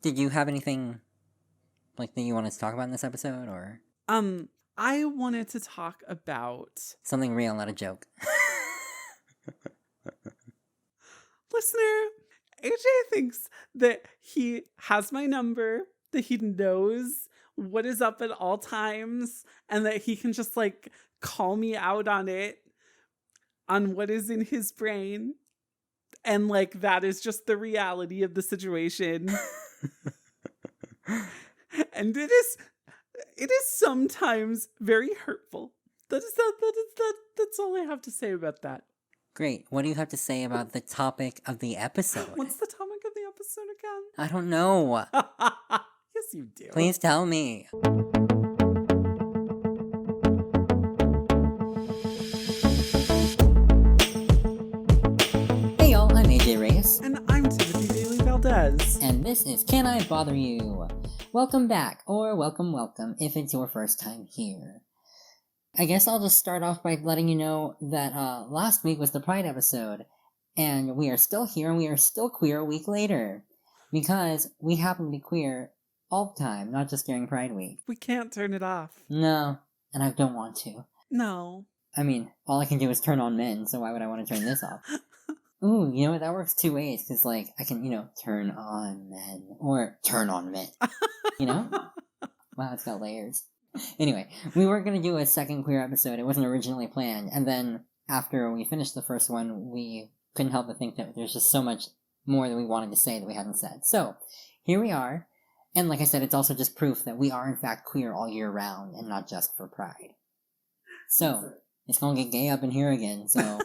did you have anything like that you wanted to talk about in this episode, or I wanted to talk about something real, not a joke? Listener, AJ thinks that he has my number, that he knows what is up at all times, and that he can just like call me out on it, on what is in his brain. And like that is just the reality of the situation. And it is sometimes very hurtful. That's all I have to say about that. Great. What do you have to say about the topic of the episode? What's the topic of the episode again? I don't know. Yes, you do. Please tell me. Hey y'all, I'm AJ Reyes. And I'm Timothy Dailey-Valdes. And this is Can I Bother You? Welcome back, or welcome if it's your first time here. I guess I'll just start off by letting you know that last week was the Pride episode, and we are still here and we are still queer a week later. Because we happen to be queer all the time, not just during Pride Week. We can't turn it off. No, and I don't want to. No. I mean, all I can do is turn on men, so why would I want to turn this off? Ooh, you know what, that works two ways, because, like, I can, turn on men, or turn on men, you know? Wow, it's got layers. Anyway, we were going to do a second queer episode, it wasn't originally planned, and then, after we finished the first one, we couldn't help but think that there's just so much more that we wanted to say that we hadn't said. So, here we are, and like I said, it's also just proof that we are in fact queer all year round, and not just for Pride. So, it's gonna get gay up in here again, so...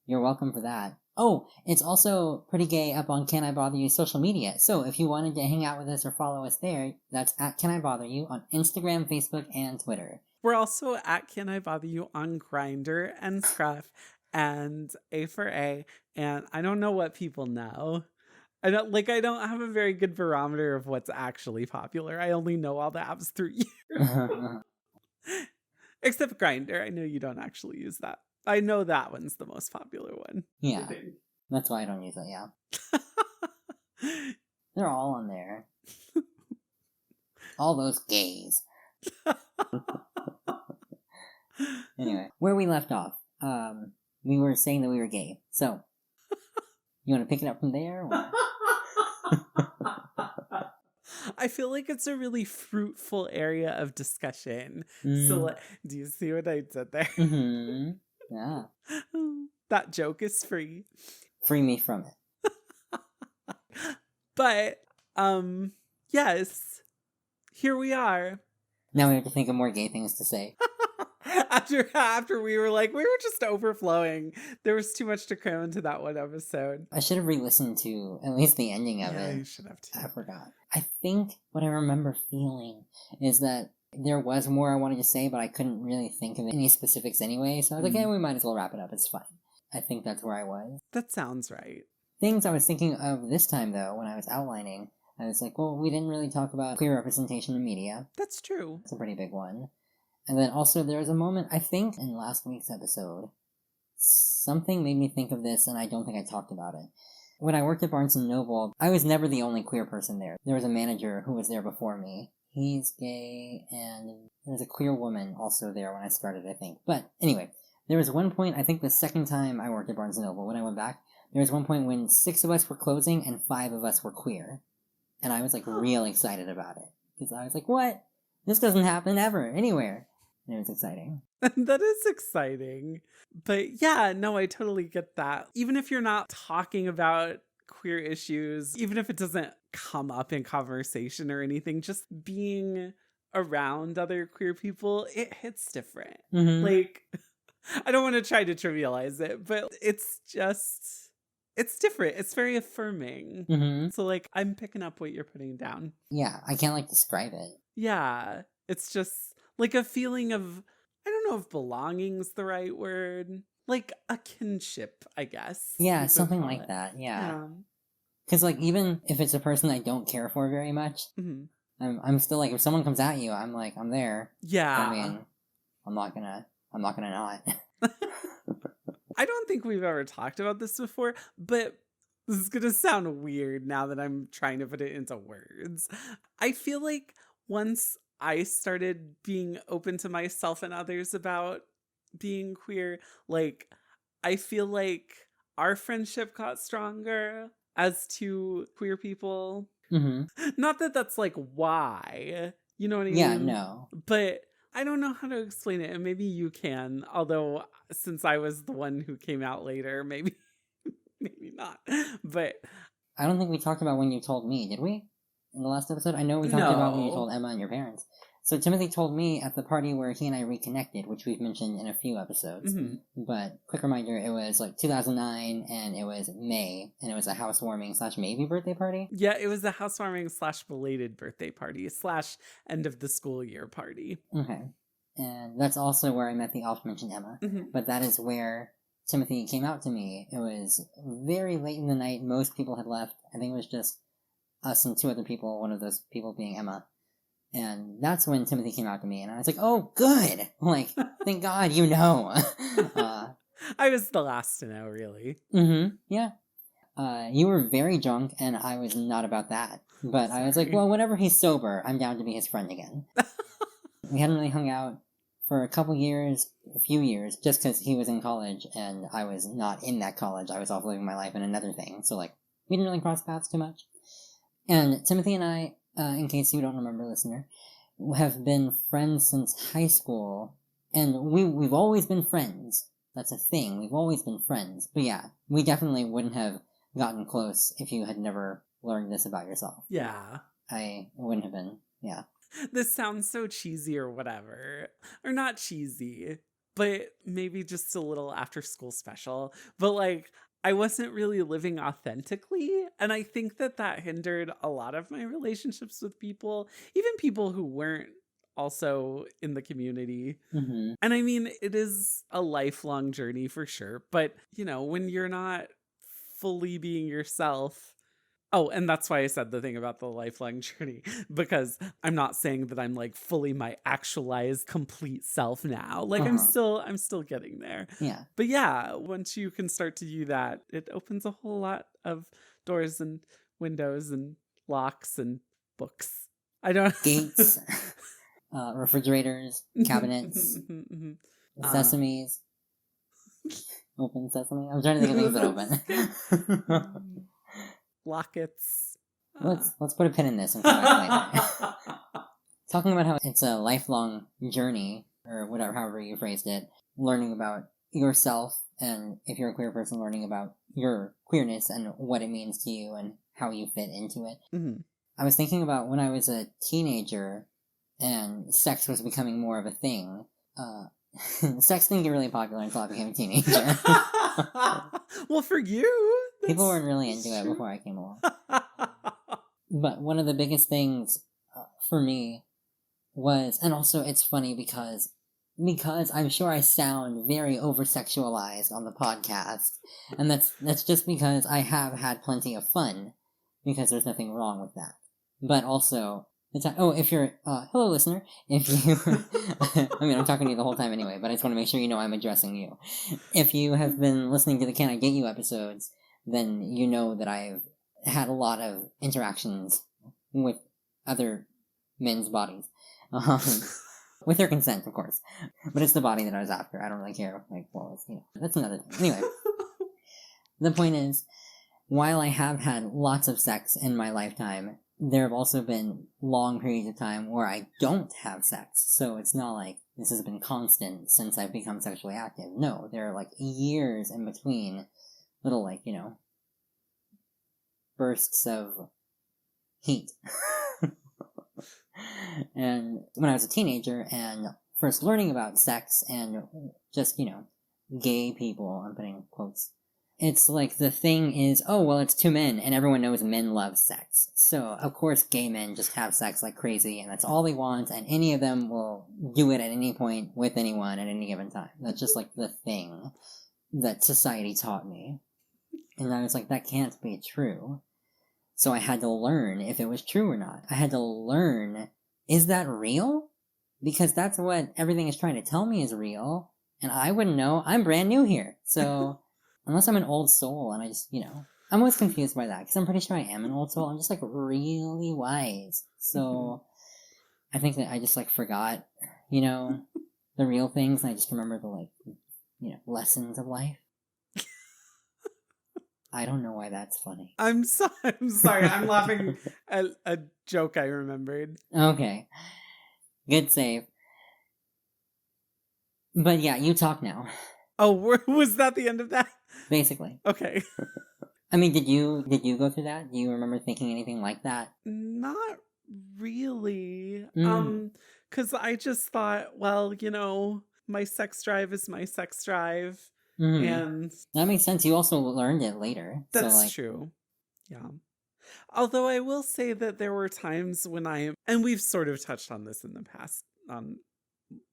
You're welcome for that. Oh, it's also pretty gay up on Can I Bother You social media. So if you wanted to hang out with us or follow us there, that's at Can I Bother You on Instagram, Facebook, and Twitter. We're also at Can I Bother You on Grindr and Scruff and A4A. And I don't know what people know. I don't have a very good barometer of what's actually popular. I only know all the apps through you. Except Grindr. I know you don't actually use that. I know that one's the most popular one. Yeah, that's why I don't use it, yeah. They're all on there. All those gays. Anyway, where we left off, we were saying that we were gay. So, you want to pick it up from there? Or? I feel like it's a really fruitful area of discussion. So, do you see what I did there? Mm-hmm. Yeah. That joke is free. Free me from it. But, yes. Here we are. Now we have to think of more gay things to say. After we were just overflowing. There was too much to cram into that one episode. I should have re-listened to at least the ending of it. Yeah, you should have too. I forgot. I think what I remember feeling is that there was more I wanted to say, but I couldn't really think of any specifics anyway, so I was like, we might as well wrap it up, it's fine. I think that's where I was. That sounds right. Things I was thinking of this time, though, when I was outlining, I was like, well, we didn't really talk about queer representation in media. That's true. It's a pretty big one. And then also there was a moment, I think, in last week's episode, something made me think of this, and I don't think I talked about it. When I worked at Barnes & Noble, I was never the only queer person there. There was a manager who was there before me. He's gay, and there was a queer woman also there when I started, I think. But anyway, there was one point, I think the second time I worked at Barnes & Noble, when I went back, there was one point when 6 of us were closing and 5 of us were queer. And I was real excited about it. Because I was like, what? This doesn't happen ever, anywhere. And it was exciting. That is exciting. But yeah, no, I totally get that. Even if you're not talking about queer issues, even if it doesn't come up in conversation or anything, just being around other queer people, it hits different. Mm-hmm. I don't want to try to trivialize it, but it's different. It's very affirming. Mm-hmm. So I'm picking up what you're putting down. Yeah, I can't describe it. Yeah, it's just a feeling of, I don't know if belonging's the right word, a kinship, I guess. Yeah, something like that, yeah. Because, even if it's a person I don't care for very much, I'm still, if someone comes at you, I'm there. Yeah. I mean, I'm not gonna not. I don't think we've ever talked about this before, but This is going to sound weird now that I'm trying to put it into words. I feel like once I started being open to myself and others about being queer, like, I feel like our friendship got stronger as two queer people. Not that that's like why, you know what I Yeah, mean? no. But I don't know how to explain it, and maybe you can, although since I was the one who came out later, maybe maybe not. But I don't think we talked about when you told me, did we? In the last episode? I know we talked about when you told Emma and your parents. So Timothy told me at the party where he and I reconnected, which we've mentioned in a few episodes. But quick reminder, it was like 2009, and it was May, and it was a housewarming / maybe birthday party. Yeah, it was a housewarming / belated birthday party / end of the school year party. Okay. And that's also where I met the oft-mentioned Emma. But that is where Timothy came out to me. It was very late in the night. Most people had left. I think it was just us and 2 other people, one of those people being Emma. And that's when Timothy came out to me, and I was like, oh, good! Like, thank God you know. I was the last to know, really. Yeah. You were very drunk, and I was not about that. But sorry. I was like, well, whenever he's sober, I'm down to be his friend again. We hadn't really hung out for a few years, just because he was in college, and I was not in that college. I was off living my life in another thing, so, like, we didn't really cross paths too much. And Timothy and I, in case you don't remember, listener, have been friends since high school, and we've always been friends. That's a thing. We've always been friends. But yeah, we definitely wouldn't have gotten close if you had never learned this about yourself. Yeah. I wouldn't have been, yeah. This sounds so cheesy or whatever. Or not cheesy, but maybe just a little after school special. But like, I wasn't really living authentically, and I think that hindered a lot of my relationships with people, even people who weren't also in the community. And I mean, it is a lifelong journey for sure, but you know, when you're not fully being yourself. Oh, and that's why I said the thing about the lifelong journey, because I'm not saying that I'm like fully my actualized complete self now. Like I'm still getting there. Yeah. But yeah, once you can start to do that, it opens a whole lot of doors and windows and locks and books. I don't gates, refrigerators, cabinets, sesames. Open sesame. I'm trying to think of things that open. Lockets. Let's put a pin in this and come back later. Talking about how it's a lifelong journey, or whatever, however you phrased it, learning about yourself, and if you're a queer person, learning about your queerness and what it means to you and how you fit into it. I was thinking about when I was a teenager and sex was becoming more of a thing. Sex didn't get really popular until I became a teenager. Well, for you. People weren't really into it before I came along. But one of the biggest things for me was, and also it's funny because I'm sure I sound very over-sexualized on the podcast, and that's just because I have had plenty of fun, because there's nothing wrong with that. But also, if you're, hello listener, if you, I mean, I'm talking to you the whole time anyway, but I just want to make sure you know I'm addressing you. If you have been listening to the Can I Get You episodes, then you know that I've had a lot of interactions with other men's bodies. With their consent, of course. But it's the body that I was after. I don't really care. Like, well, that's another thing. Anyway. The point is, while I have had lots of sex in my lifetime, there have also been long periods of time where I don't have sex. So it's not like this has been constant since I've become sexually active. No, there are like years in between little, like, bursts of heat. And when I was a teenager and first learning about sex and just, gay people, I'm putting quotes, it's like the thing is, oh, well, it's 2 men, and everyone knows men love sex. So, of course, gay men just have sex like crazy, and that's all they want, and any of them will do it at any point with anyone at any given time. That's just like the thing that society taught me. And I was like, that can't be true. So I had to learn if it was true or not. I had to learn, is that real? Because that's what everything is trying to tell me is real, and I wouldn't know. I'm brand new here. So, unless I'm an old soul and I just, I'm always confused by that because I'm pretty sure I am an old soul. I'm just like really wise. So I think that I just like forgot, you know, the real things. And I just remember the like, you know, lessons of life. I don't know why that's funny. I'm sorry. I'm laughing at a joke I remembered. Okay. Good save. But yeah, you talk now. Oh, was that the end of that? Basically. Okay. I mean, did you go through that? Do you remember thinking anything like that? Not really. Mm. Because I just thought, well, you know, my sex drive is my sex drive. Mm. And That makes sense. You also learned it later. that's so, like, true. Yeah. Although I will say that there were times when and we've sort of touched on this in the past on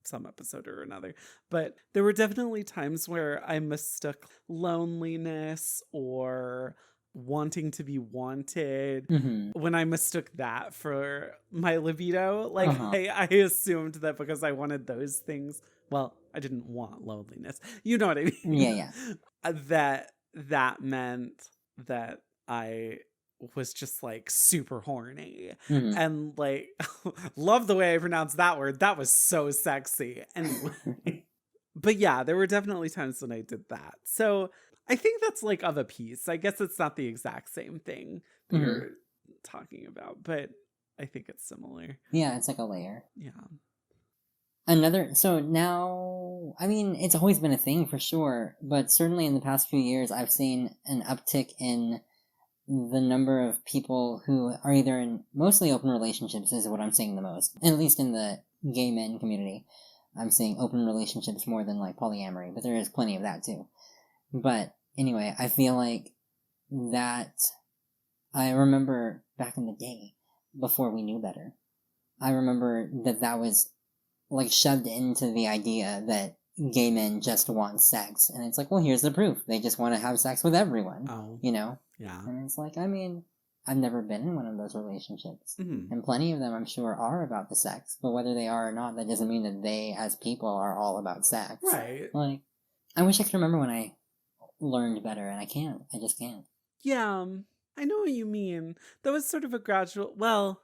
some episode or another, but there were definitely times where I mistook loneliness or wanting to be wanted when I mistook that for my libido. Like I assumed that because I wanted those things, well, I didn't want loneliness, you know what I mean? Yeah. that meant that I was just like super horny and like love the way I pronounced that word. That was so sexy. Anyway. But yeah, there were definitely times when I did that. So I think that's like of a piece. I guess it's not the exact same thing that you're talking about, but I think it's similar. Yeah, it's like a layer. Yeah. So now, I mean, it's always been a thing for sure, but certainly in the past few years, I've seen an uptick in the number of people who are either in mostly open relationships is what I'm seeing the most. At least in the gay men community, I'm seeing open relationships more than like polyamory, but there is plenty of that too. But anyway, I feel like that I remember back in the day, before we knew better, I remember that was like shoved into the idea that gay men just want sex. And it's like, well, here's the proof. They just want to have sex with everyone. Oh. You know? Yeah. And it's like, I mean, I've never been in one of those relationships. And plenty of them, I'm sure, are about the sex. But whether they are or not, that doesn't mean that they, as people, are all about sex. Right. Like, I wish I could remember when I learned better, and I can't. I just can't. Yeah, I know what you mean. That was sort of a gradual, well,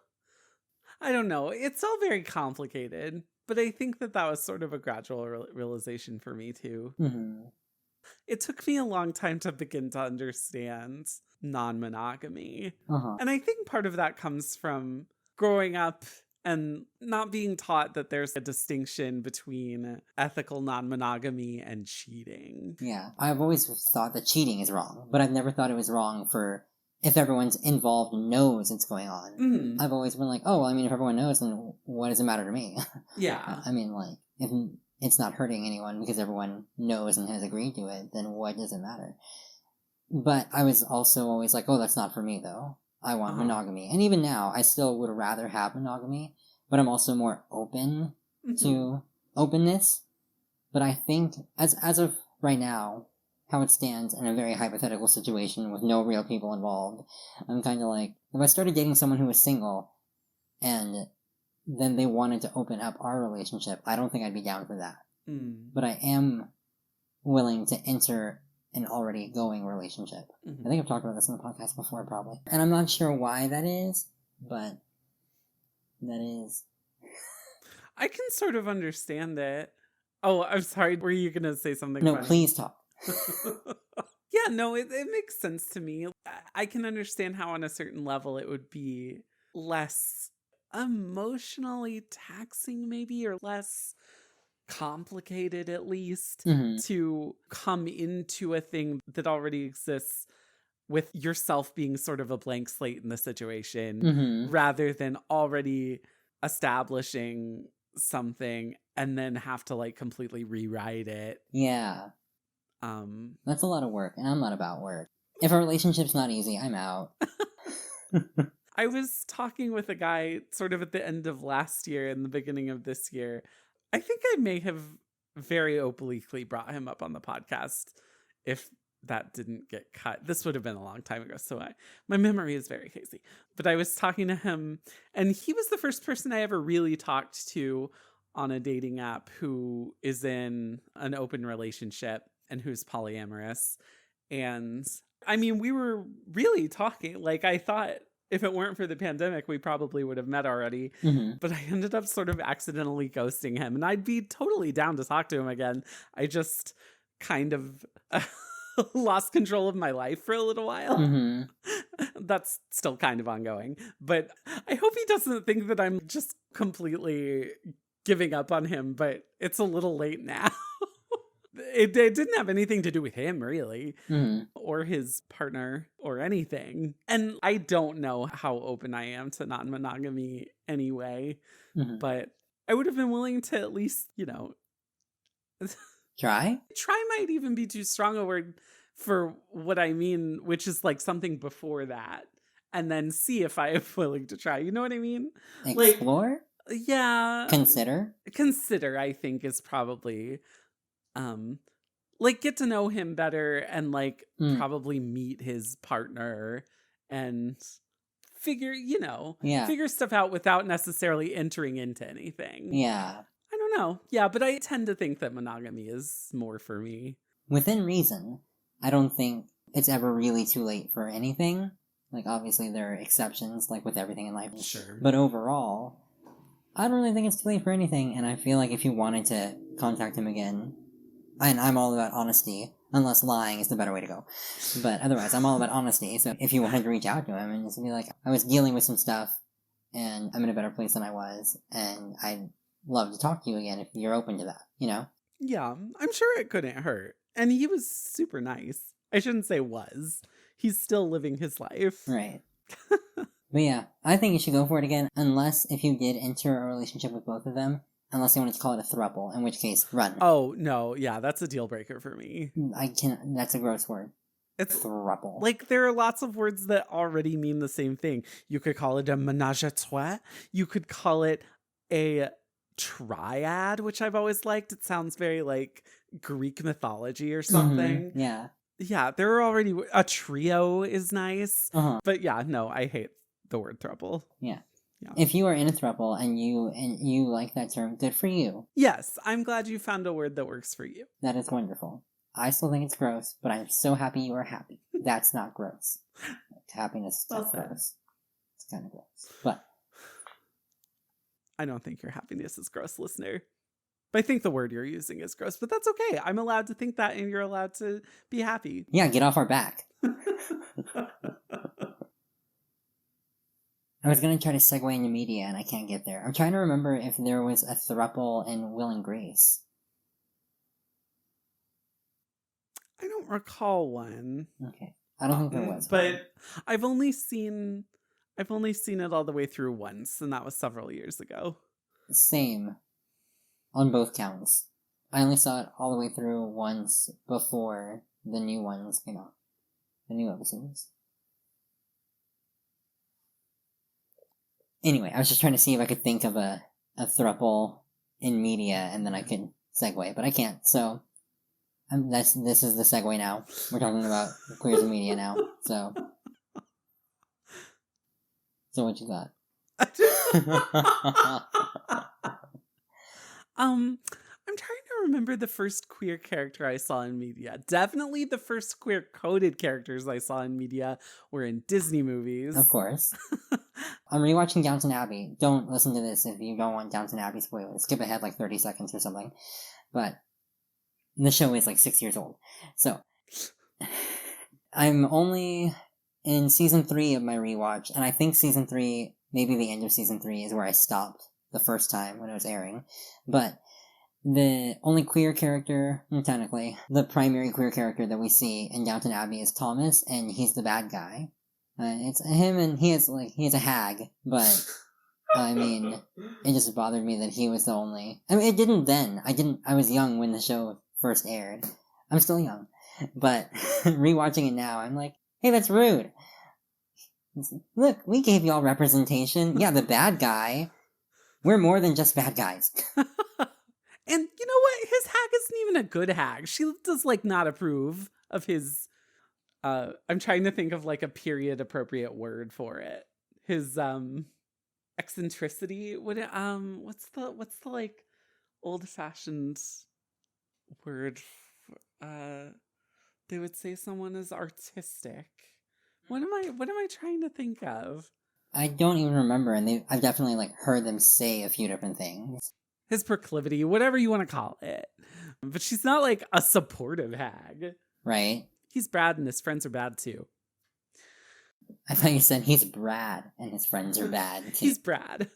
I don't know. It's all very complicated, but I think that was sort of a gradual realization for me too. It took me a long time to begin to understand non-monogamy. And I think part of that comes from growing up and not being taught that there's a distinction between ethical non-monogamy and cheating. Yeah, I've always thought that cheating is wrong, but I've never thought it was wrong for if everyone's involved and knows it's going on. I've always been like, oh, well, I mean, if everyone knows, then what does it matter to me? Yeah. I mean, like, if it's not hurting anyone because everyone knows and has agreed to it, then what does it matter? But I was also always like, oh, that's not for me, though. I want monogamy. And even now, I still would rather have monogamy, but I'm also more open to openness. But I think, as of right now, how it stands in a very hypothetical situation with no real people involved, I'm kind of like, if I started dating someone who was single, and then they wanted to open up our relationship, I don't think I'd be down for that. But I am willing to enter an already going relationship. I think I've talked about this in the podcast before, probably. And I'm not sure why that is, but that is. I can sort of understand it. Oh, I'm sorry. Were you going to say something No, funny? please talk. Yeah, no, it makes sense to me. I can understand how on a certain level it would be less emotionally taxing maybe, or less complicated at least, to come into a thing that already exists with yourself being sort of a blank slate in the situation, rather than already establishing something and then have to like completely rewrite it. Yeah. That's a lot of work, and I'm not about work. If a relationship's not easy, I'm out. I was talking with a guy sort of at the end of last year and the beginning of this year. I think I may have very obliquely brought him up on the podcast if that didn't get cut. This would have been a long time ago, so my memory is very hazy. But I was talking to him, and he was the first person I ever really talked to on a dating app who is in an open relationship and who's polyamorous. And I mean, we were really talking. Like, I thought if it weren't for the pandemic, we probably would have met already. Mm-hmm. But I ended up sort of accidentally ghosting him. And I'd be totally down to talk to him again. I just kind of lost control of my life for a little while. Mm-hmm. That's still kind of ongoing. But I hope he doesn't think that I'm just completely giving up on him. But it's a little late now. It didn't have anything to do with him, really, or his partner or anything. And I don't know how open I am to non-monogamy anyway, but I would have been willing to at least, Try? Try might even be too strong a word for what I mean, which is like something before that, and then see if I am willing to try. You know what I mean? Explore? Like, yeah. Consider, I think, is probably... like get to know him better and like probably meet his partner and figure stuff out without necessarily entering into anything. Yeah. I don't know. Yeah, but I tend to think that monogamy is more for me. Within reason. I don't think it's ever really too late for anything. Like, obviously there are exceptions, like with everything in life. Sure. But overall, I don't really think it's too late for anything, and I feel like if you wanted to contact him again, and I'm all about honesty, unless lying is the better way to go. But otherwise, I'm all about honesty, so if you wanted to reach out to him and just be like, I was dealing with some stuff, and I'm in a better place than I was, and I'd love to talk to you again if you're open to that, you know? Yeah, I'm sure it couldn't hurt. And he was super nice. I shouldn't say was. He's still living his life. Right. But yeah, I think you should go for it again, unless if you did enter a relationship with both of them, unless you wanted to call it a throuple, in which case, run. Oh, no, yeah, that's a deal breaker for me. That's a gross word. It's throuple. Like, there are lots of words that already mean the same thing. You could call it a ménage à trois. You could call it a triad, which I've always liked. It sounds very like Greek mythology or something. Mm-hmm. Yeah. Yeah, there are already... A trio is nice. But yeah, no, I hate the word throuple. Yeah. If you are in a throuple and you like that term, good for you. Yes, I'm glad you found a word that works for you. That is wonderful. I still think it's gross, but I'm so happy you are happy. That's not gross. Happiness is gross. It's kind of gross. But I don't think your happiness is gross, listener. But I think the word you're using is gross, but that's okay. I'm allowed to think that and you're allowed to be happy. Yeah, get off our back. I was going to try to segue into media, and I can't get there. I'm trying to remember if there was a throuple in Will and Grace. I don't recall one. Okay. I don't think there was but one. I've only seen it all the way through once, and that was several years ago. Same. On both counts. I only saw it all the way through once before the new ones came out. The new episodes. Anyway, I was just trying to see if I could think of a throuple in media, and then I could segue, but I can't, so... this is the segue now. We're talking about queers in media now, so... So what you got? I'm trying to remember the first queer character I saw in media. Definitely the first queer coded characters I saw in media were in Disney movies. Of course. I'm rewatching Downton Abbey. Don't listen to this if you don't want Downton Abbey spoilers. Skip ahead like 30 seconds or something. But the show is like 6 years old. So I'm only in season 3 of my rewatch, and I think season 3, maybe the end of season 3 is where I stopped the first time when it was airing. But the only queer character, technically, the primary queer character that we see in Downton Abbey is Thomas, and he's the bad guy. It's him, and he is a hag, but I mean, it just bothered me that he was the only... I mean, it didn't then. I was young when the show first aired. I'm still young. But rewatching it now, I'm like, hey, that's rude. Look, we gave y'all representation. Yeah, the bad guy. We're more than just bad guys. And you know what? His hag isn't even a good hag. She does, like, not approve of his... I'm trying to think of, like, a period-appropriate word for it. His, eccentricity. What's the like, old-fashioned word? They would say someone is artistic. What am I trying to think of? I don't even remember, and I've definitely like heard them say a few different things. His proclivity, whatever you want to call it. But she's not like a supportive hag. Right? He's Brad and his friends are bad too. I thought you said he's Brad and his friends are bad too. He's Brad.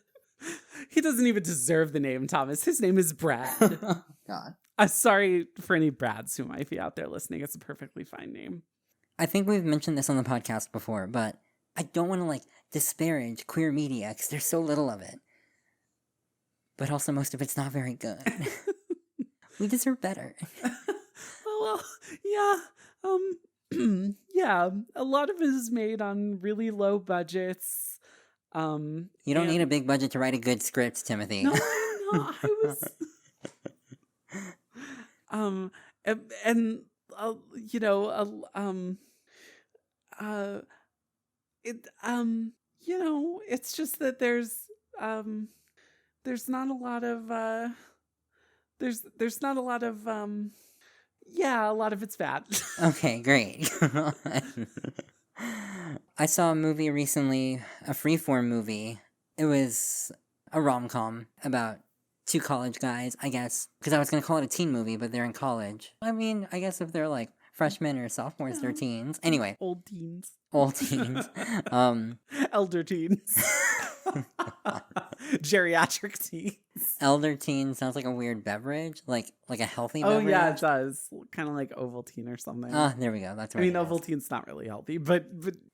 He doesn't even deserve the name, Thomas. His name is Brad. God. Sorry for any Brads who might be out there listening. It's a perfectly fine name. I think we've mentioned this on the podcast before, but I don't want to like disparage queer media because there's so little of it. But also most of it's not very good. We deserve better. Well, yeah. Yeah, a lot of it is made on really low budgets. You don't need a big budget to write a good script, Timothy. No, I was and you know, you know, it's just that there's not a lot of there's not a lot of yeah, a lot of it's bad. Okay, great. I saw a movie recently, a freeform movie. It was a rom-com about two college guys, I guess. Because I was going to call it a teen movie, but they're in college. I mean, I guess if they're like freshmen or sophomores, they're teens. Anyway. Old teens. Old teens. Elder teens. Geriatric teens. Elder teen sounds like a weird beverage, like a healthy beverage. Oh yeah, it does. Kind of like Ovaltine or something. There we go. That's right. I mean, Ovaltine's not really healthy, but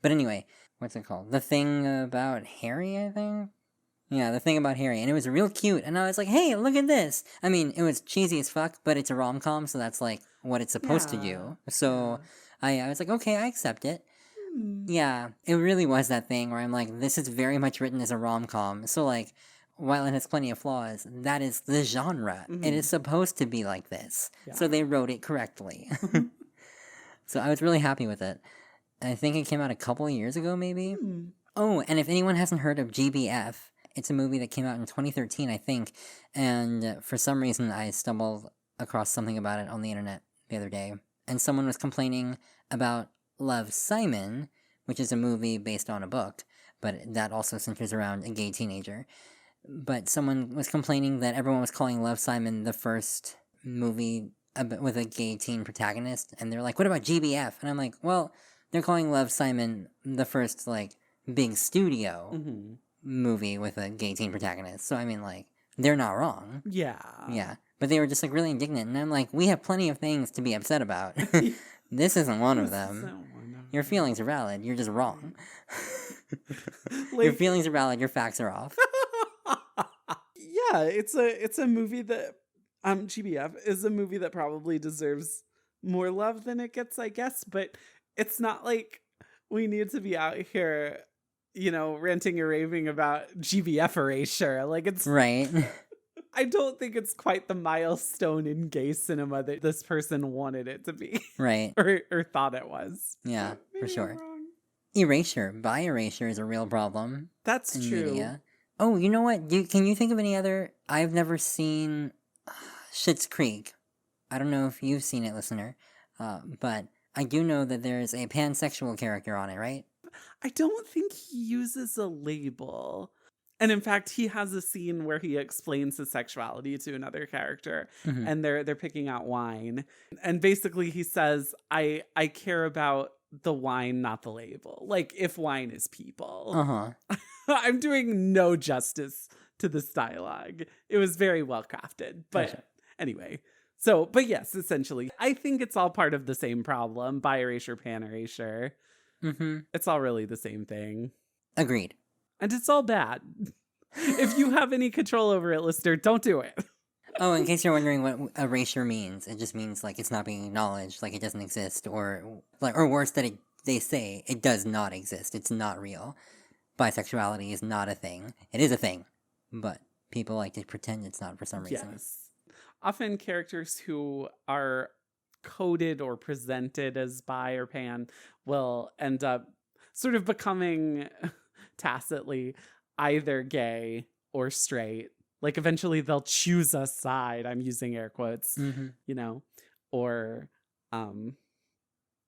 anyway, what's it called? The Thing About Harry, I think. Yeah, The Thing About Harry, and it was real cute. And I was like, hey, look at this. I mean, it was cheesy as fuck, but it's a rom-com, so that's like what it's supposed to do. So I was like, okay, I accept it. Yeah, it really was that thing where I'm like, this is very much written as a rom-com. So like, while it has plenty of flaws, that is the genre. Mm-hmm. It is supposed to be like this. Yeah. So they wrote it correctly. So I was really happy with it. I think it came out a couple of years ago, maybe. Oh, and if anyone hasn't heard of GBF, it's a movie that came out in 2013, I think. And for some reason, I stumbled across something about it on the internet the other day. And someone was complaining about Love, Simon, which is a movie based on a book, but that also centers around a gay teenager. But someone was complaining that everyone was calling Love, Simon the first movie with a gay teen protagonist, and they're like, what about GBF? And I'm like, well, they're calling Love, Simon the first, like, big studio movie with a gay teen protagonist. So, I mean, like, they're not wrong. Yeah. Yeah. But they were just, like, really indignant, and I'm like, we have plenty of things to be upset about. This isn't one of them. Your feelings are valid. You're just wrong. Like, your feelings are valid. Your facts are off. Yeah, it's a movie that GBF is a movie that probably deserves more love than it gets, I guess. But it's not like we need to be out here, you know, ranting and raving about GBF erasure. Like, it's right. I don't think it's quite the milestone in gay cinema that this person wanted it to be. Right. or thought it was. Yeah, for sure. Erasure. Bi erasure is a real problem. That's true. Media. Oh, you know what? Can you think of any other? I've never seen Schitt's Creek. I don't know if you've seen it, listener. But I do know that there's a pansexual character on it, right? I don't think he uses a label. And in fact, he has a scene where he explains his sexuality to another character, and they're picking out wine. And basically he says, I care about the wine, not the label. Like, if wine is people. I'm doing no justice to this dialogue. It was very well crafted. But anyway. So, but yes, essentially, I think it's all part of the same problem. Bi erasure, pan erasure. It's all really the same thing. Agreed. And it's all bad. If you have any control over it, listener, don't do it. Oh, in case you're wondering what erasure means, it just means like it's not being acknowledged, like it doesn't exist, or worse, that they say it does not exist. It's not real. Bisexuality is not a thing. It is a thing, but people like to pretend it's not for some reason. Yes. Often characters who are coded or presented as bi or pan will end up sort of becoming tacitly either gay or straight. Like, eventually they'll choose a side. I'm using air quotes, you know, or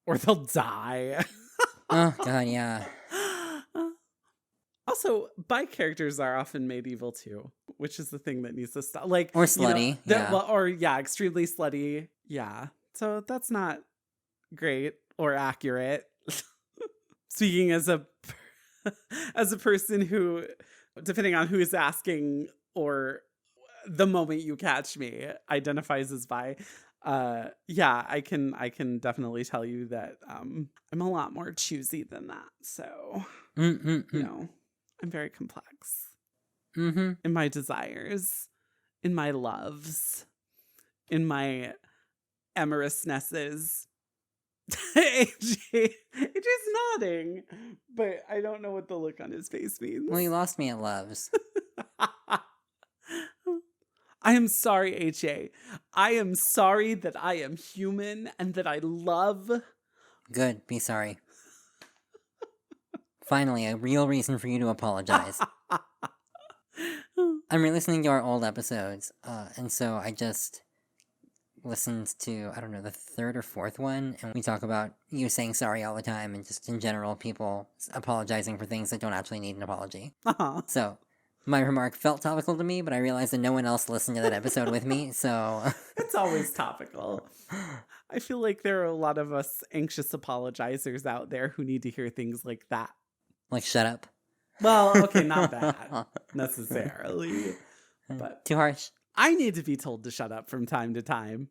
or they'll die. Oh, God, yeah. Also, bi characters are often made evil too, which is the thing that needs to stop. Like, Or slutty, yeah. Well, or yeah, extremely slutty. Yeah. So that's not great or accurate. Speaking as a person who, depending on who is asking or the moment you catch me, identifies as bi. Yeah, I can definitely tell you that I'm a lot more choosy than that. So, you know, I'm very complex in my desires, in my loves, in my amorousnesses. AJ's nodding, but I don't know what the look on his face means. Well, you lost me at loves. I am sorry, AJ. I am sorry that I am human and that I love. Good, be sorry. Finally, a real reason for you to apologize. I'm re-listening to our old episodes, and so I just listened to, I don't know, the third or fourth one, and we talk about you saying sorry all the time, and just in general, people apologizing for things that don't actually need an apology. So, my remark felt topical to me, but I realized that no one else listened to that episode with me, so... It's always topical. I feel like there are a lot of us anxious apologizers out there who need to hear things like that. Like, shut up. Well, okay, not that, necessarily. But too harsh. I need to be told to shut up from time to time.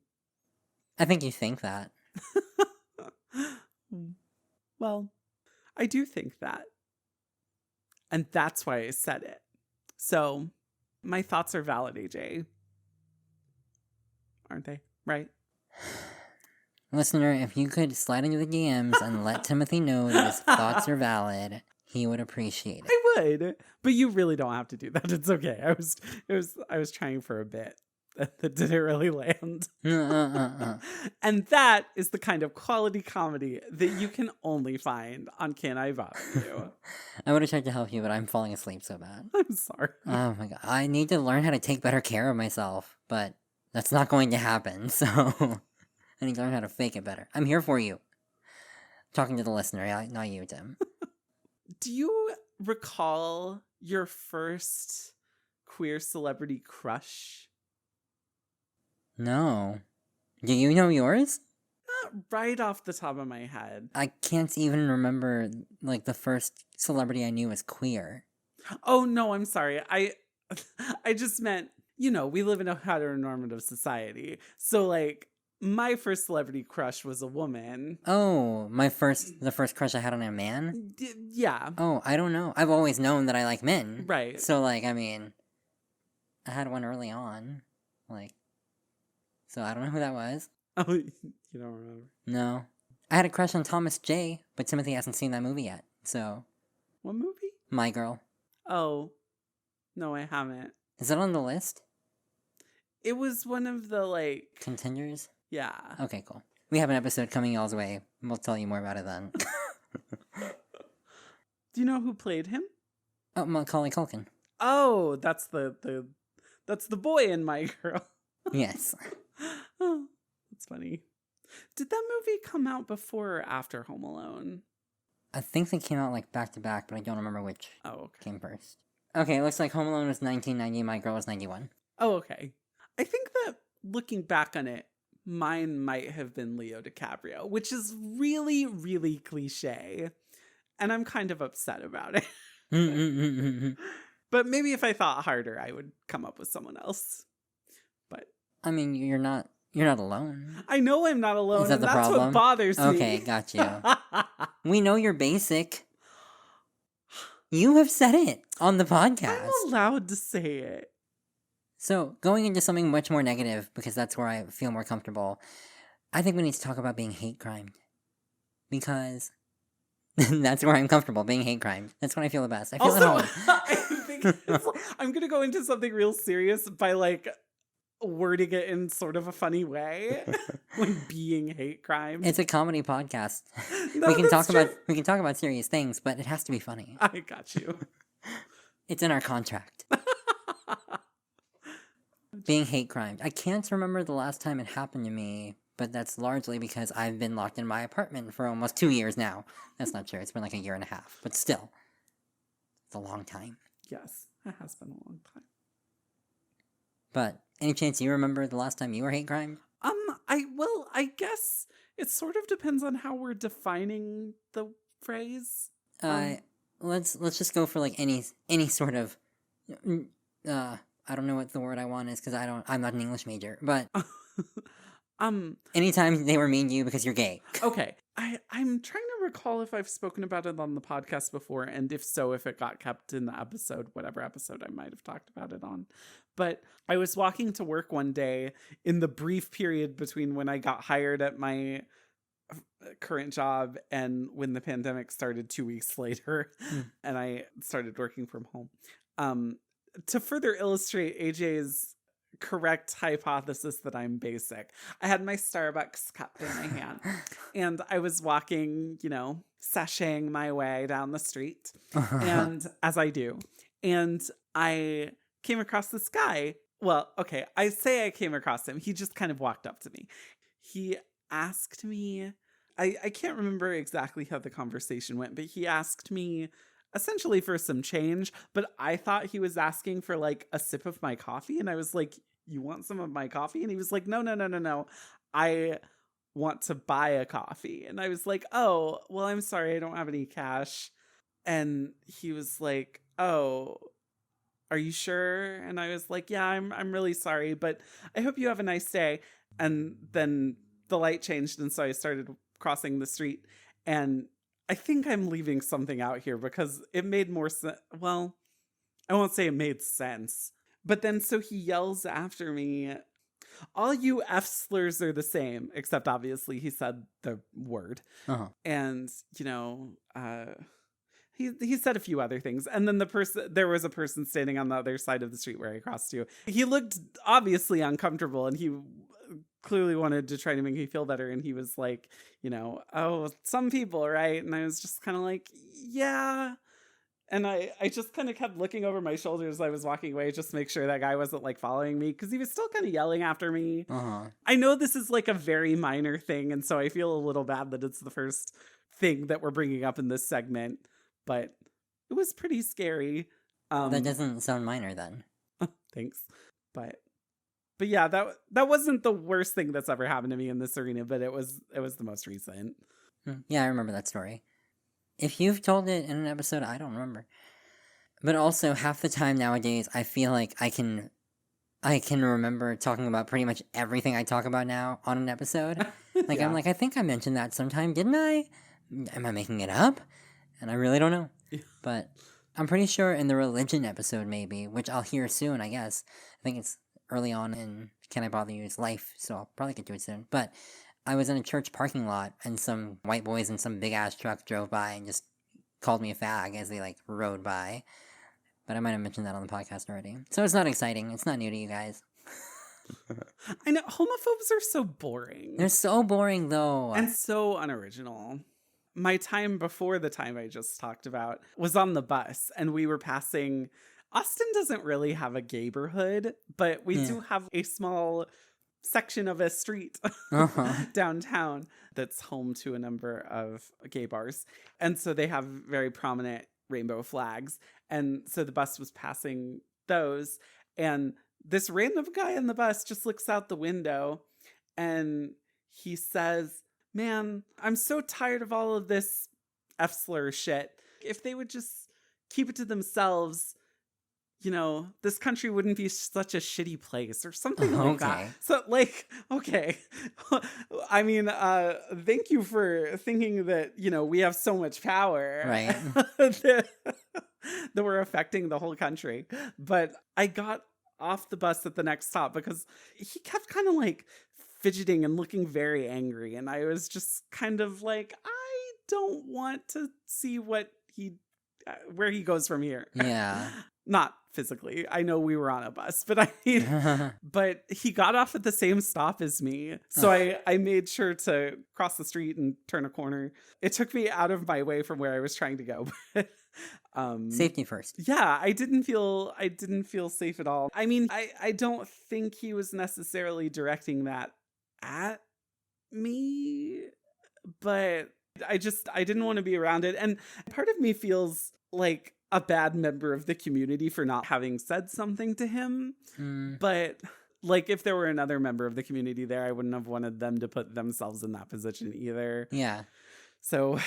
I think you think that. Well, I do think that. And that's why I said it. So, my thoughts are valid, AJ. Aren't they? Right? Listener, if you could slide into the DMs and let Timothy know that his thoughts are valid, he would appreciate it. I would, but you really don't have to do that. It's okay. I was trying for a bit that didn't really land. And that is the kind of quality comedy that you can only find on Can I Bother You? I would have tried to help you, but I'm falling asleep so bad. I'm sorry. Oh my god. I need to learn how to take better care of myself, but that's not going to happen, so I need to learn how to fake it better. I'm here for you. Talking to the listener, not you, Tim. Do you recall your first queer celebrity crush? No. Do you know yours? Not right off the top of my head. I can't even remember, like, the first celebrity I knew as queer. Oh, no, I'm sorry. I just meant, you know, we live in a heteronormative society. So, like, my first celebrity crush was a woman. Oh, the first crush I had on a man? Yeah. Oh, I don't know. I've always known that I like men. Right. So, like, I mean, I had one early on. Like, so I don't know who that was. Oh, you don't remember? No. I had a crush on Thomas J, but Timothy hasn't seen that movie yet, so. What movie? My Girl. Oh. No, I haven't. Is that on the list? It was one of the, like... Contenders? Yeah. Okay, cool. We have an episode coming y'all's way. We'll tell you more about it then. Do you know who played him? Oh, Macaulay Culkin. Oh, that's the boy in My Girl. Yes. Oh, that's funny. Did that movie come out before or after Home Alone? I think they came out, like, back-to-back, but I don't remember which came first. Okay, it looks like Home Alone was 1990, My Girl was 91. Oh, okay. I think that, looking back on it, mine might have been Leo DiCaprio, which is really, really cliche. And I'm kind of upset about it. But maybe if I thought harder, I would come up with someone else. But I mean, you're not alone. I know I'm not alone, Is that and the that's problem? what bothers me. Okay, got you. We know you're basic. You have said it on the podcast. I'm allowed to say it. So, going into something much more negative, because that's where I feel more comfortable, I think we need to talk about being hate crimed. Because that's where I'm comfortable, being hate crimed. That's when I feel the best. I feel at home. I think I'm going to go into something real serious by, like, wording it in sort of a funny way. Like, being hate crimed. It's a comedy podcast. No, we can that's talk about serious things, but it has to be funny. I got you. It's in our contract. Being hate crimed. I can't remember the last time it happened to me, but that's largely because I've been locked in my apartment for almost 2 years now. That's not true. It's been like a year and a half, but still, it's a long time. Yes, it has been a long time. But any chance you remember the last time you were hate crime? I guess it sort of depends on how we're defining the phrase. Let's just go for like any sort of I don't know what the word I want is because I'm not an English major, but anytime they were mean to you because you're gay. Okay. I'm trying to recall if I've spoken about it on the podcast before, and if so, if it got kept in the episode, whatever episode I might have talked about it on. But I was walking to work one day in the brief period between when I got hired at my current job and when the pandemic started 2 weeks later, and I started working from home. To further illustrate AJ's correct hypothesis that I'm basic, I had my Starbucks cup in my hand and I was walking, sashaying my way down the street, and as I do, and I came across this guy. Well, okay, I say I came across him. He just kind of walked up to me. He asked me, I can't remember exactly how the conversation went, but he asked me essentially for some change, but I thought he was asking for like a sip of my coffee. And I was like, you want some of my coffee? And he was like, no. I want to buy a coffee. And I was like, oh, well, I'm sorry, I don't have any cash. And he was like, oh, are you sure? And I was like, yeah, I'm really sorry, but I hope you have a nice day. And then the light changed, and so I started crossing the street, and I think I'm leaving something out here because it made more sense. Well, I won't say it made sense, but then so he yells after me, all you F slurs are the same, except obviously he said the word. And, he said a few other things. And then there was a person standing on the other side of the street where I crossed to. He looked obviously uncomfortable, and he clearly wanted to try to make me feel better. And he was like, oh, some people, right? And I was just kind of like, yeah. And I just kind of kept looking over my shoulder as I was walking away just to make sure that guy wasn't like following me, because he was still kind of yelling after me. I know this is like a very minor thing, and so I feel a little bad that it's the first thing that we're bringing up in this segment, but it was pretty scary. That doesn't sound minor then. Thanks. But yeah, that wasn't the worst thing that's ever happened to me in this arena, but it was the most recent. Yeah, I remember that story. If you've told it in an episode, I don't remember. But also, half the time nowadays, I feel like I can remember talking about pretty much everything I talk about now on an episode. Like, yeah. I'm like, I think I mentioned that sometime, didn't I? Am I making it up? And I really don't know. But I'm pretty sure in the religion episode, maybe, which I'll hear soon, I guess. I think it's early on in Can I Bother You's life, so I'll probably get to it soon. But I was in a church parking lot, and some white boys in some big-ass truck drove by and just called me a fag as they, rode by. But I might have mentioned that on the podcast already. So it's not exciting. It's not new to you guys. I know. Homophobes are so boring. They're so boring, though. And so unoriginal. My time before the time I just talked about was on the bus, and we were passing... Austin doesn't really have a gayborhood, but we do have a small section of a street downtown that's home to a number of gay bars. And so they have very prominent rainbow flags. And so the bus was passing those, and this random guy on the bus just looks out the window and he says, man, I'm so tired of all of this F-slur shit. If they would just keep it to themselves, this country wouldn't be such a shitty place or something like that. So, okay. I mean, thank you for thinking that, we have so much power. Right. that we're affecting the whole country. But I got off the bus at the next stop because he kept kind of fidgeting and looking very angry. And I was just kind of like, I don't want to see where he goes from here. Yeah. Not physically. I know we were on a bus, but I mean, but he got off at the same stop as me. So I made sure to cross the street and turn a corner. It took me out of my way from where I was trying to go. Safety first. Yeah, I didn't feel safe at all. I mean, I don't think he was necessarily directing that at me, but I didn't want to be around it. And part of me feels like a bad member of the community for not having said something to him. But like, if there were another member of the community there, I wouldn't have wanted them to put themselves in that position either. Yeah. So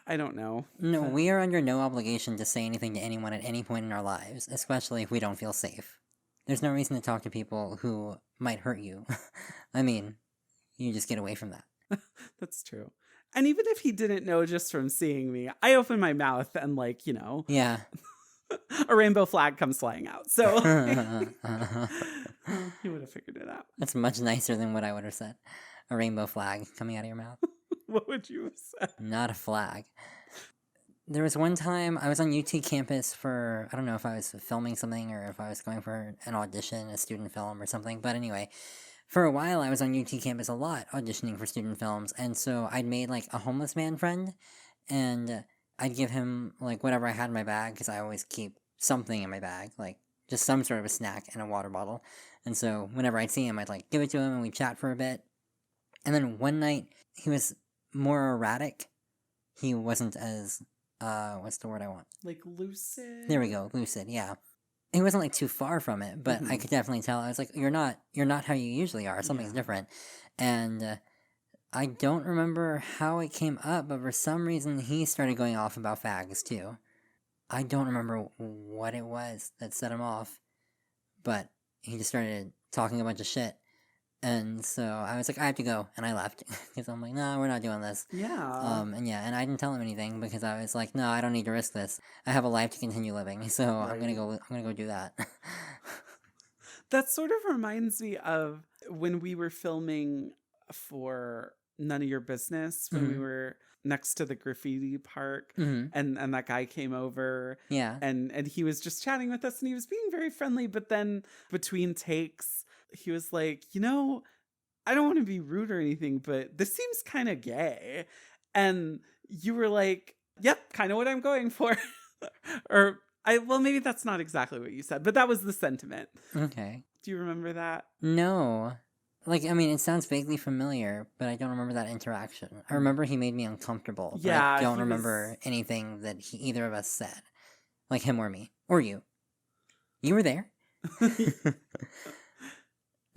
I don't know. No, we are under no obligation to say anything to anyone at any point in our lives, especially if we don't feel safe. There's no reason to talk to people who might hurt you. I mean, you just get away from that. That's true. And even if he didn't know just from seeing me, I open my mouth and, like, Yeah. a rainbow flag comes flying out. So he would have figured it out. That's much nicer than what I would have said. A rainbow flag coming out of your mouth. What would you have said? Not a flag. There was one time I was on UT campus for, I don't know if I was filming something or if I was going for an audition, a student film or something. But anyway, for a while I was on UT campus a lot auditioning for student films. And so I'd made like a homeless man friend and I'd give him like whatever I had in my bag because I always keep something in my bag, like just some sort of a snack and a water bottle. And so whenever I'd see him, I'd like give it to him and we'd chat for a bit. And then one night he was more erratic. He wasn't as, what's the word I want? Like lucid? There we go, lucid, yeah. He wasn't like too far from it, but I could definitely tell. I was like, you're not how you usually are. Something's different. And I don't remember how it came up, but for some reason he started going off about fags too. I don't remember what it was that set him off, but he just started talking a bunch of shit. And so I was like, I have to go, and I left because I'm like, no, we're not doing this. Yeah. And I didn't tell him anything because I was like, no, I don't need to risk this. I have a life to continue living, so right. I'm gonna go do that. That sort of reminds me of when we were filming for None of Your Business, when we were next to the graffiti park, and that guy came over, and he was just chatting with us, and he was being very friendly, but then between takes, he was like, I don't want to be rude or anything, but this seems kind of gay. And you were like, yep, kind of what I'm going for. Well, maybe that's not exactly what you said, but that was the sentiment. Okay. Do you remember that? No. Like, I mean, it sounds vaguely familiar, but I don't remember that interaction. I remember he made me uncomfortable, but I don't remember anything that either of us said. Like him or me. Or you. You were there.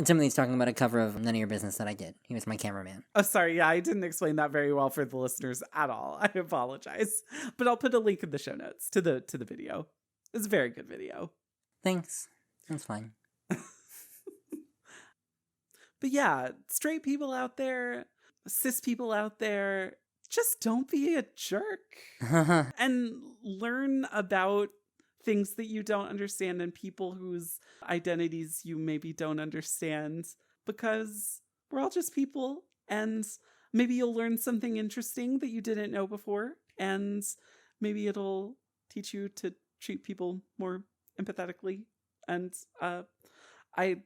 Timothy's talking about a cover of None of Your Business that I did. He was my cameraman. Oh, sorry. Yeah, I didn't explain that very well for the listeners at all. I apologize. But I'll put a link in the show notes to the video. It's a very good video. Thanks. That's fine. But yeah, straight people out there, cis people out there, just don't be a jerk. And learn about things that you don't understand and people whose identities you maybe don't understand, because we're all just people, and maybe you'll learn something interesting that you didn't know before, and maybe it'll teach you to treat people more empathetically. And I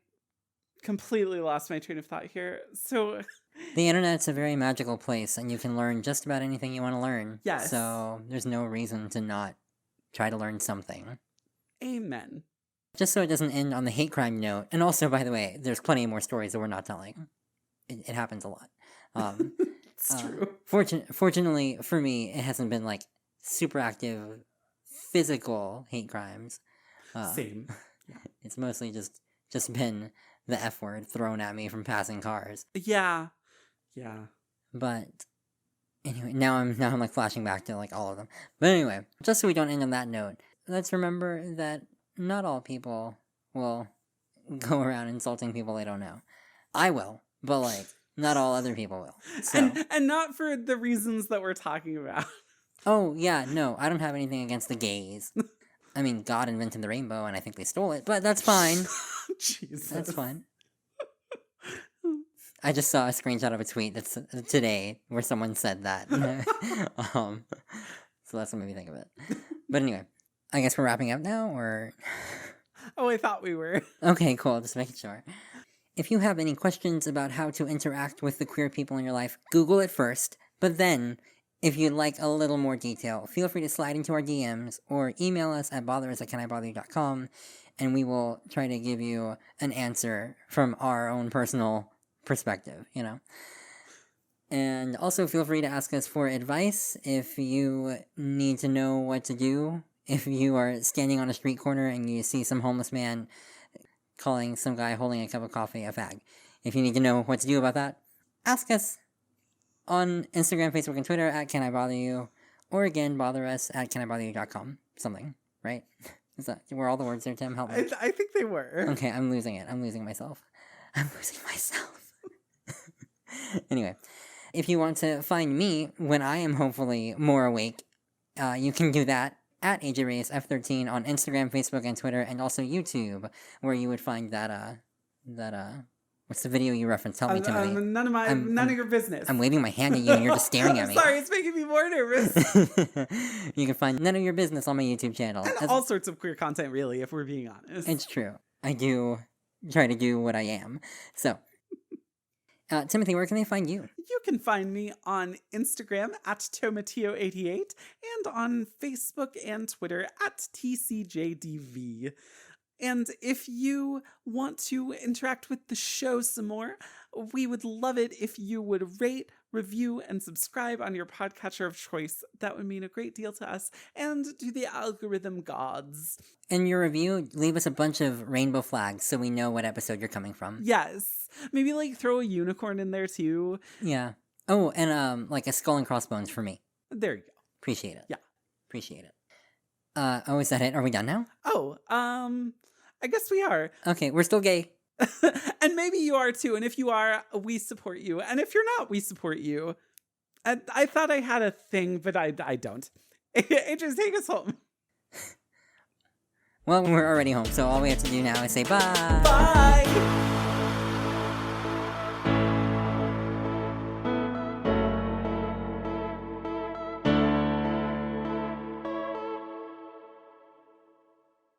completely lost my train of thought here. So the internet's a very magical place, and you can learn just about anything you want to learn. Yes. So there's no reason to not try to learn something. Amen. Just so it doesn't end on the hate crime note. And also, by the way, there's plenty more stories that we're not telling. It happens a lot. It's true. Fortunately for me, it hasn't been like super active physical hate crimes. Same. It's mostly just been the F word thrown at me from passing cars. Yeah. But anyway, now I'm like flashing back to like all of them. But anyway, just so we don't end on that note, let's remember that not all people will go around insulting people they don't know. I will, but like not all other people will. So. And not for the reasons that we're talking about. Oh yeah, no, I don't have anything against the gays. I mean, God invented the rainbow, and I think they stole it, but that's fine. Jesus. That's fine. I just saw a screenshot of a tweet that's today where someone said that. So that's what made me think of it. But anyway, I guess we're wrapping up now, or... Oh, I thought we were. Okay, cool. Just making sure. If you have any questions about how to interact with the queer people in your life, Google it first. But then, if you'd like a little more detail, feel free to slide into our DMs or email us at botherus@canibother.com, and we will try to give you an answer from our own personal perspective, And also feel free to ask us for advice if you need to know what to do. If you are standing on a street corner and you see some homeless man calling some guy holding a cup of coffee a fag. If you need to know what to do about that, ask us on Instagram, Facebook, and Twitter at Can I Bother You? Or again, bother us at canibotheryou.com. Something, right? Were all the words there, Tim? Help me. I think they were. Okay, I'm losing it. I'm losing myself. Anyway, if you want to find me when I am hopefully more awake, you can do that at AJReyesF13 on Instagram, Facebook, and Twitter, and also YouTube, where you would find that what's the video you referenced? Help me, Timothy. None of your business. I'm waving my hand at you and you're just staring at me. Sorry, it's making me more nervous. You can find none of your business on my YouTube channel. And all sorts of queer content, really, if we're being honest. It's true. I do try to do what I am. So, Timothy, where can they find you? You can find me on Instagram at Tomatio88 and on Facebook and Twitter at TCJDV. And if you want to interact with the show some more, we would love it if you would rate, review, and subscribe on your podcatcher of choice. That would mean a great deal to us and to the algorithm gods. In your review, leave us a bunch of rainbow flags so we know what episode you're coming from. Yes. Maybe like throw a unicorn in there too. Yeah. Oh, and like a skull and crossbones for me. There you go. Appreciate it. Yeah. Appreciate it. Oh, is that it? Are we done now? Oh, I guess we are. Okay, we're still gay. And maybe you are too. And if you are, we support you. And if you're not, we support you. And I thought I had a thing, but I don't. Just take us home. Well, we're already home, so all we have to do now is say bye. Bye.